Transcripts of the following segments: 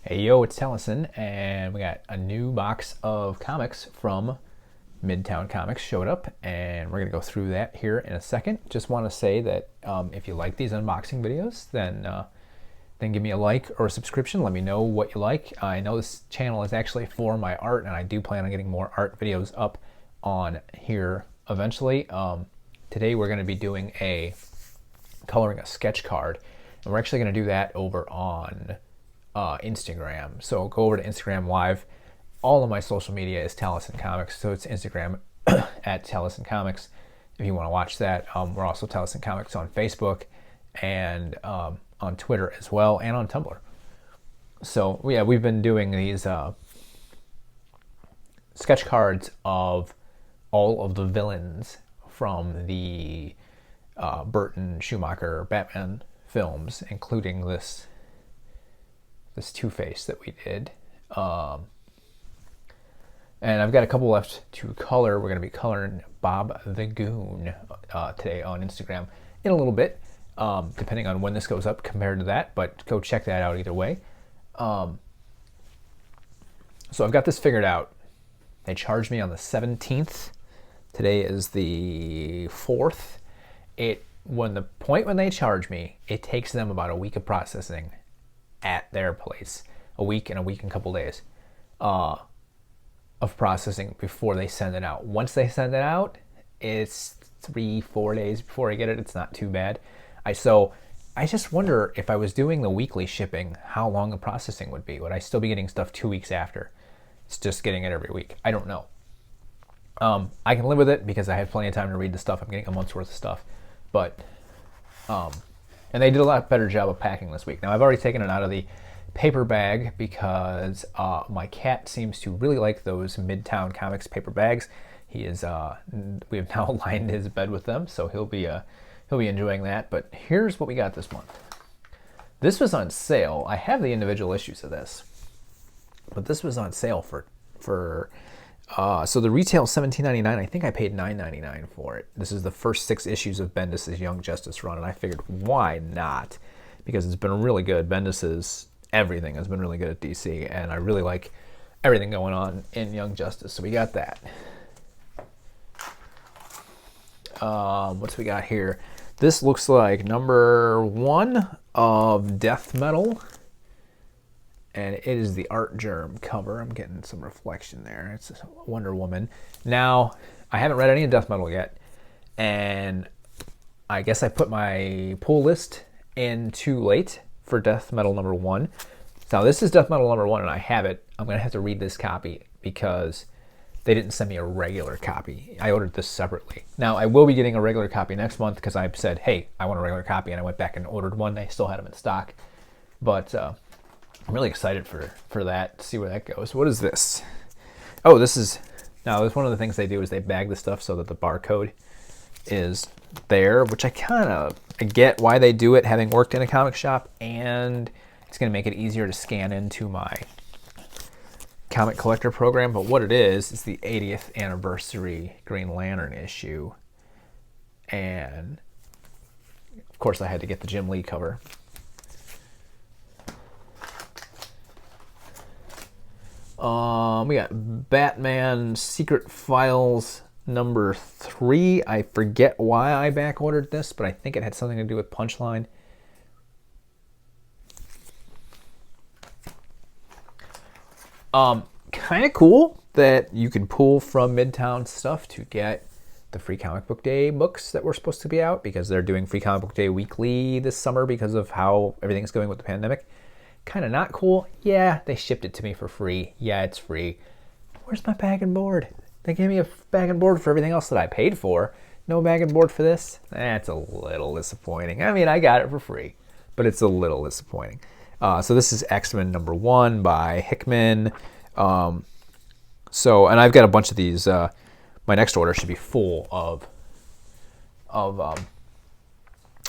Hey yo, it's Tellison, and we got a new box of comics from Midtown Comics showed up, and we're gonna go through that here in a second. Just want to say that if you like these unboxing videos, then give me a like or a subscription. Let me know what you like. I know this channel is actually for my art, and I do plan on getting more art videos up on here eventually. Today we're going to be doing coloring a sketch card, and we're actually going to do that over on Instagram. So go over to Instagram Live. All of my social media is Tellison Comics, so it's Instagram at Tellison Comics if you want to watch that. We're also Tellison Comics on Facebook and on Twitter as well, and on Tumblr. So yeah, we've been doing these sketch cards of all of the villains from the Burton Schumacher Batman films, including this Two-Face that we did. And I've got a couple left to color. We're going to be coloring Bob the Goon today on Instagram in a little bit, depending on when this goes up compared to that, but go check that out either way. So I've got this figured out. They charged me on the 17th. Today is the 4th. When they charge me, it takes them about a week of processing at their place. A week and a couple days of processing before they send it out. Once they send it out, it's 3-4 days before I get it. It's not too bad. I just wonder, if I was doing the weekly shipping, how long the processing would be. Would I still be getting stuff 2 weeks after? It's just getting it every week. I don't know. I can live with it because I had plenty of time to read the stuff. I'm getting a month's worth of stuff. But and they did a lot better job of packing this week. Now, I've already taken it out of the paper bag because my cat seems to really like those Midtown Comics paper bags. We have now lined his bed with them, so he'll be enjoying that. But here's what we got this month. This was on sale. I have the individual issues of this, but this was on sale so the retail $17.99. I think I paid $9.99 for it. This is the first 6 issues of Bendis' Young Justice run, and I figured, why not? Because it's been really good. Bendis' everything has been really good at DC, and I really like everything going on in Young Justice. So we got that. What's we got here? This looks like number 1 of Death Metal. And it is the Art Germ cover. I'm getting some reflection there. It's Wonder Woman. Now, I haven't read any of Death Metal yet, and I guess I put my pull list in too late for Death Metal number 1. Now, this is Death Metal number 1, and I have it. I'm going to have to read this copy because they didn't send me a regular copy. I ordered this separately. Now, I will be getting a regular copy next month because I said, hey, I want a regular copy, and I went back and ordered one. They still had them in stock. But I'm really excited for that, to see where that goes. What is this? Oh, this is one of the things they do is they bag the stuff so that the barcode is there, which I get why they do it, having worked in a comic shop, and it's going to make it easier to scan into my comic collector program. But what it is the 80th anniversary Green Lantern issue, and of course I had to get the Jim Lee cover. We got Batman Secret Files number 3. I forget why I back ordered this, but I think it had something to do with Punchline. Kind of cool that you can pull from Midtown stuff to get the Free Comic Book Day books that were supposed to be out, because they're doing Free Comic Book Day weekly this summer because of how everything's going with the pandemic. Kind of not cool. Yeah, they shipped it to me for free. Yeah, it's free. Where's my bag and board? They gave me a bag and board for everything else that I paid for. No bag and board for this? That's a little disappointing. I mean, I got it for free, but it's a little disappointing. So this is X-Men number 1 by Hickman. And I've got a bunch of these. My next order should be full of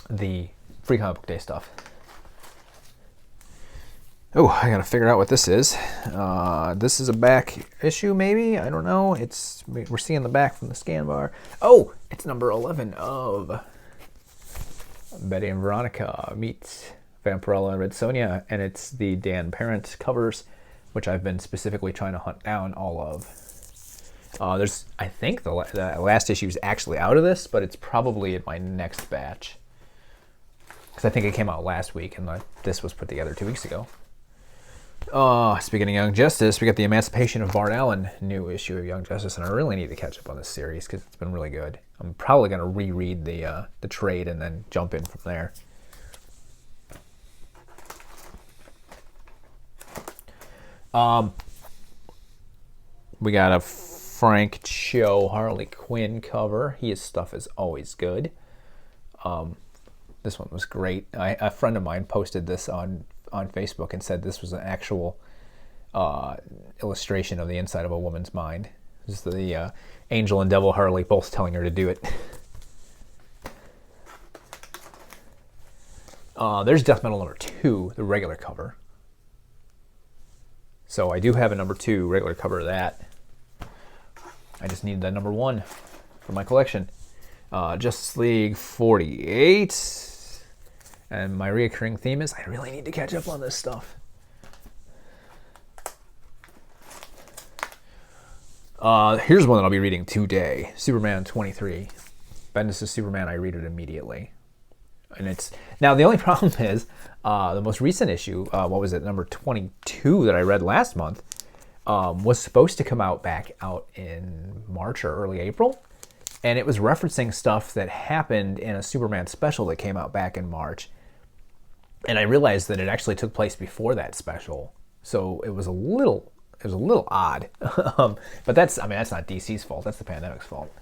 the Free Comic Book Day stuff. Oh, I gotta figure out what this is. This is a back issue, maybe? I don't know. We're seeing the back from the scan bar. Oh, it's number 11 of Betty and Veronica meet Vampirella and Red Sonja, and it's the Dan Parent covers, which I've been specifically trying to hunt down all of. There's, I think the last issue is actually out of this, but it's probably in my next batch. Because I think it came out last week, and this was put together 2 weeks ago. Speaking of Young Justice, we got the Emancipation of Bart Allen new issue of Young Justice, and I really need to catch up on this series because it's been really good. I'm probably going to reread the trade and then jump in from there. We got a Frank Cho Harley Quinn cover. His stuff is always good. This one was great. A friend of mine posted this on Facebook and said this was an actual illustration of the inside of a woman's mind. This is the Angel and Devil Harley both telling her to do it. There's Death Metal number 2, the regular cover. So I do have a number 2 regular cover of that. I just need the number 1 for my collection. Justice League 48. And my reoccurring theme is I really need to catch up on this stuff. Here's one that I'll be reading today. Superman 23. Bendis' Superman, I read it immediately. And it's now the only problem is the most recent issue, what was it, number 22 that I read last month, was supposed to come back out in March or early April. And it was referencing stuff that happened in a Superman special that came out back in March. And I realized that it actually took place before that special. So it was a little odd. But that's not DC's fault. That's the pandemic's fault.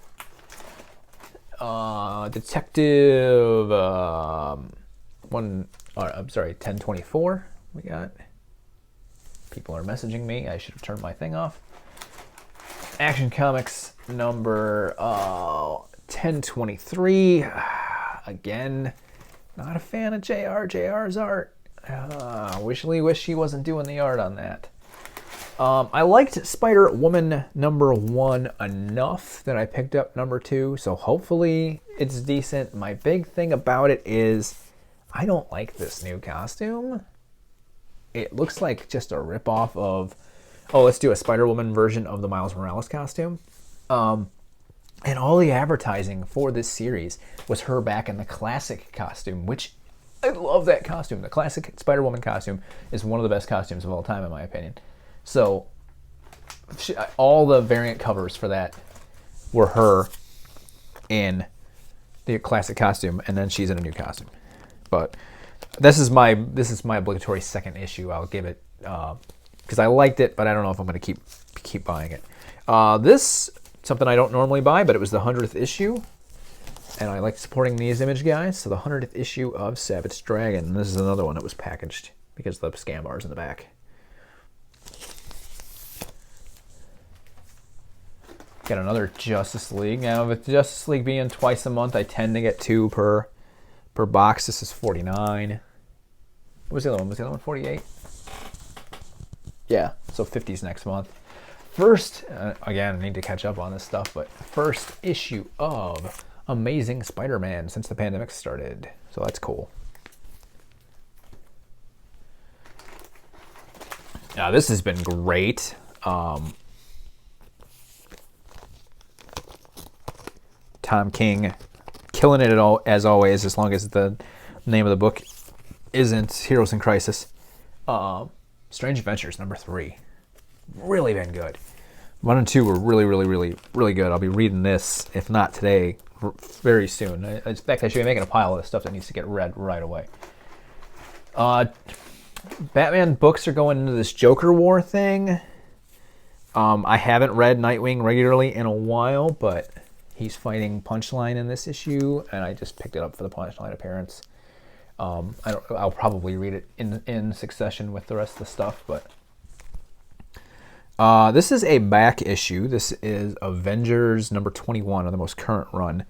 Detective 1024 we got. People are messaging me. I should have turned my thing off. Action Comics number 1023. Again, not a fan of JR. JR's art. Wish he wasn't doing the art on that. I liked Spider-Woman number 1 enough that I picked up number 2, so hopefully it's decent. My big thing about it is I don't like this new costume. It looks like just a ripoff of, let's do a Spider-Woman version of the Miles Morales costume. And all the advertising for this series was her back in the classic costume, which I love that costume. The classic Spider-Woman costume is one of the best costumes of all time, in my opinion. So all the variant covers for that were her in the classic costume, and then she's in a new costume. But this is my obligatory second issue. I'll give it because I liked it, but I don't know if I'm going to keep buying it. This something I don't normally buy, but it was the 100th issue, and I like supporting these Image guys. So the 100th issue of Savage Dragon. This is another one that was packaged because the scan bar's in the back. Got another Justice League. Now, with Justice League being twice a month, I tend to get 2 per box. This is 49. What was the other one? Was the other one 48? Yeah, so 50's next month. First, again, I need to catch up on this stuff, but first issue of Amazing Spider-Man since the pandemic started. So that's cool. Now, this has been great. Tom King killing it all as always, as long as the name of the book isn't Heroes in Crisis. Strange Adventures number 3, really been good. 1 and 2 were really good. I'll be reading this, if not today, very soon. In fact, I should be making a pile of this stuff that needs to get read right away. Batman books are going into this Joker War thing. I haven't read Nightwing regularly in a while, but he's fighting Punchline in this issue, and I just picked it up for the Punchline appearance. I'll probably read it in succession with the rest of the stuff, but this is a back issue. This is Avengers number 21 on the most current run,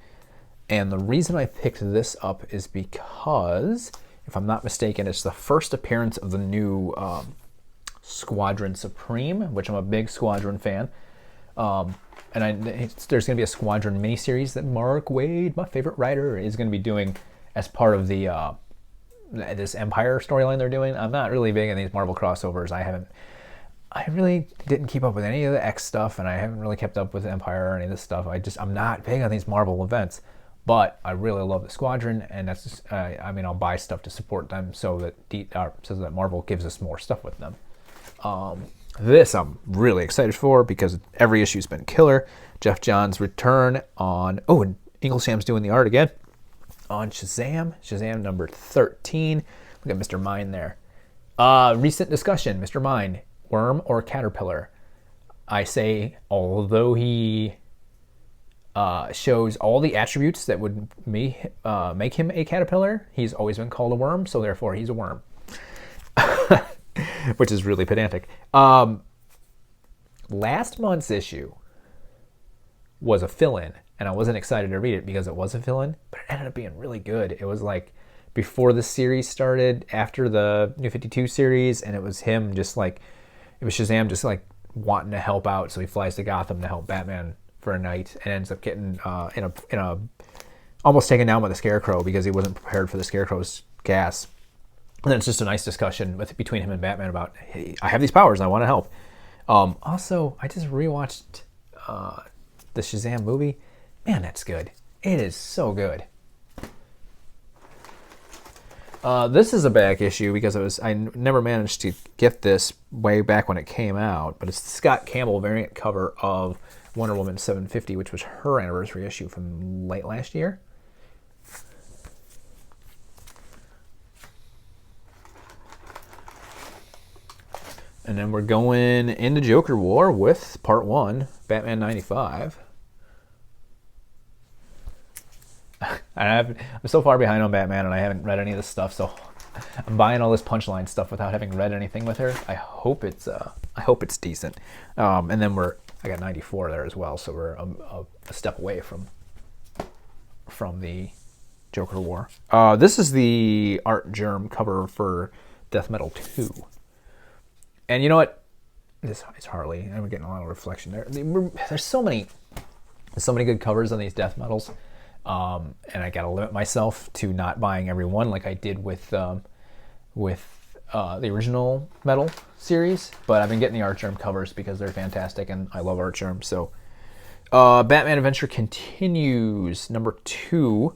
and the reason I picked this up is because, if I'm not mistaken, it's the first appearance of the new Squadron Supreme, which I'm a big Squadron fan. And there's going to be a Squadron miniseries that Mark Waid, my favorite writer, is going to be doing as part of the this Empire storyline they're doing. I'm not really big on these Marvel crossovers. I really didn't keep up with any of the X stuff, and I haven't really kept up with Empire or any of this stuff. I'm not big on these Marvel events, but I really love the Squadron, and that's just, I mean, I'll buy stuff to support them so that Marvel gives us more stuff with them. This I'm really excited for because every issue's been killer. Jeff Johns' return on, and Ingelsham's doing the art again on Shazam number 13. Look at Mr. Mine there. Recent discussion, Mr. Mine, worm or caterpillar? I say, although he shows all the attributes that would make him a caterpillar, he's always been called a worm, so therefore he's a worm. Which is really pedantic. Last month's issue was a fill-in, and I wasn't excited to read it because it was a fill-in, but it ended up being really good. It was like before the series started, after the New 52 series, and it was him it was Shazam just like wanting to help out, so he flies to Gotham to help Batman for a night, and ends up getting in a almost taken down by the Scarecrow because he wasn't prepared for the Scarecrow's gas. And then it's just a nice discussion between him and Batman about, hey, I have these powers and I want to help. Also, I just rewatched the Shazam movie. Man, that's good. It is so good. This is a back issue because I never managed to get this way back when it came out, but it's the Scott Campbell variant cover of Wonder Woman 750, which was her anniversary issue from late last year. And then we're going into Joker War with Part 1, Batman 95. I'm so far behind on Batman, and I haven't read any of this stuff, so I'm buying all this Punchline stuff without having read anything with her. I hope it's decent. And then I got 94 there as well, so we're a step away from the Joker War. This is the Art Germ cover for Death Metal 2. And you know what? This is Harley, and we're getting a lot of reflection there. There's so many good covers on these death metals, and I gotta limit myself to not buying every one like I did with the original metal series. But I've been getting the Art Germ covers because they're fantastic, and I love Art Germ. So, Batman Adventure continues. Number 2.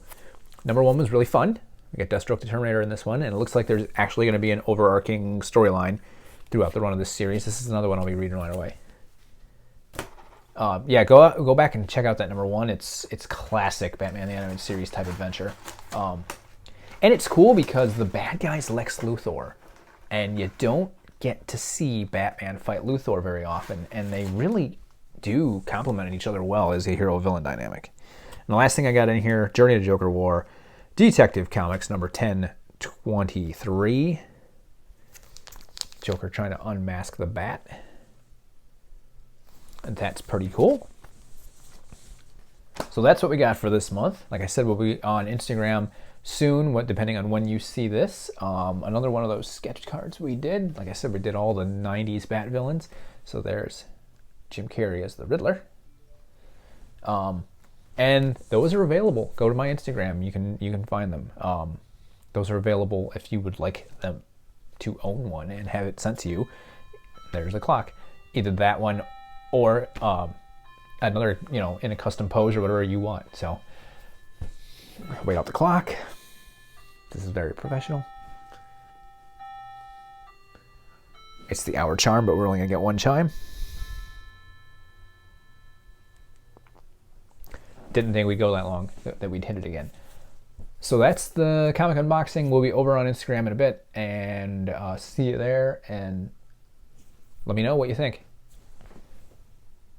Number 1 was really fun. We got Deathstroke the Terminator in this one, and it looks like there's actually going to be an overarching storyline throughout the run of this series. This is another one I'll be reading right away. Go back and check out that number 1. It's classic Batman the Animated Series type adventure. And it's cool because the bad guy's Lex Luthor, and you don't get to see Batman fight Luthor very often, and they really do complement each other well as a hero-villain dynamic. And the last thing I got in here, Journey to Joker War, Detective Comics number 1023. Joker trying to unmask the bat. And that's pretty cool. So that's what we got for this month. Like I said, we'll be on Instagram soon, depending on when you see this. Another one of those sketch cards we did. Like I said, we did all the 90s Bat villains. So there's Jim Carrey as the Riddler. And those are available. Go to my Instagram. You can find them. Those are available if you would like them to own one and have it sent to you. There's a clock. Either that one or another, in a custom pose or whatever you want. So wait out the clock. This is very professional. It's the hour charm, but we're only gonna get one chime. Didn't think we'd go that long that we'd hit it again. So that's the comic unboxing. We'll be over on Instagram in a bit, and see you there, and let me know what you think.